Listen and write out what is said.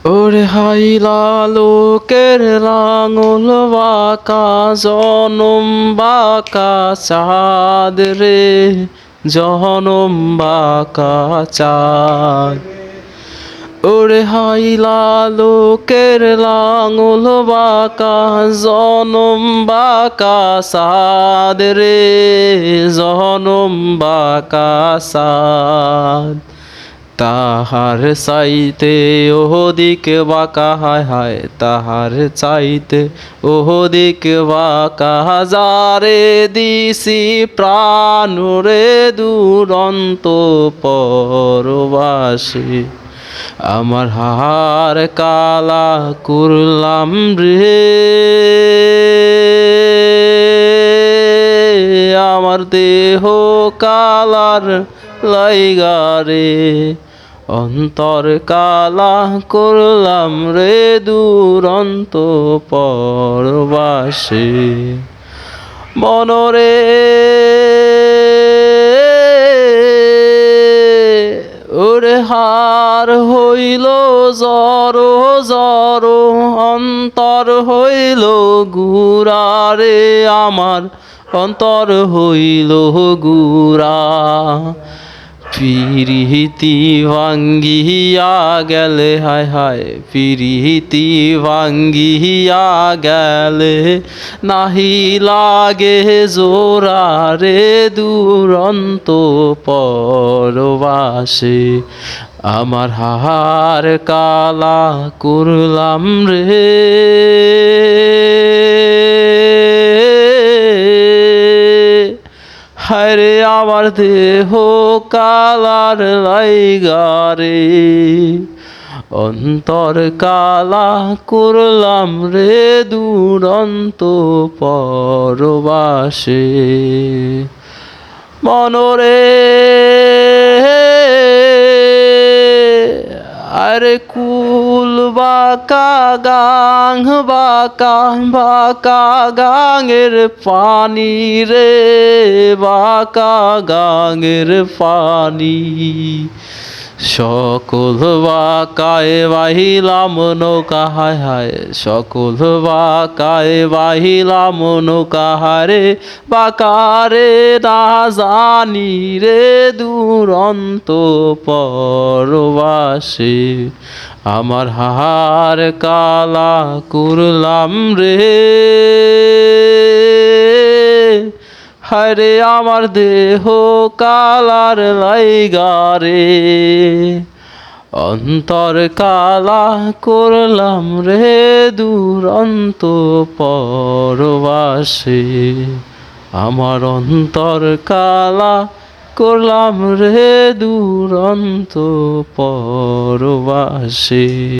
ওরে হাইলা লোকের লাঙল বাঁকা জনম বাঁকা চাঁদ রে, জনম বাঁকা চাঁদ। ওরে হাইলা লোকের লাঙল বাঁকা জনম বাঁকা চাঁদ রে, জনম বাঁকা চাঁদ। তাহার চাইতে ওদিক বাঁকা, হায় হায় তাহার চাইতে ওদিক বাঁকা, যারে দিছি প্রাণ রে দুরন্ত পরবাসী। আমার হার কালা করলাম রে, আমার দেহ কালার লাইগা রে, অন্তর কালা করলাম রে দুরন্ত পরবাসী। মনরে ওরে হার হইল জড়ো জড়ো, অন্তর হইল গুড়া রে, আমার অন্তর হইল গুড়া। পিরিতি ভাঙ্গিয়া গেলে, হায় হায় পিরিতি ভাঙ্গিয়া গেলে, নাহি লাগে জোড়া রে দুরন্ত পরবাসী। আমার হার কালা করলাম রে, হায়রে আমার দেহ কালার লাইগা রে, অন্তর কালা করলাম রে দুরন্ত পরবাসী। মনরে আরে কুল বাঁকা গাং বাঁকা, বাঁকা গাঙের পানি রে, বাঁকা গাঙের পানি। সকল বাঁকায় বাহিলাম নৌকা, হায় হায় সকল বাঁকায় বাহিলাম নৌকা, হারে বাঁকারে না জানি রে দুরন্ত পরবাসী। আমার হার কালা করলাম রে, হায়রে আমার দেহ কালার লাইগা রে, অন্তর কালা করলাম রে দুরন্ত পরবাসী। আমার অন্তর কালা করলাম রে দুরন্ত পরবাসী।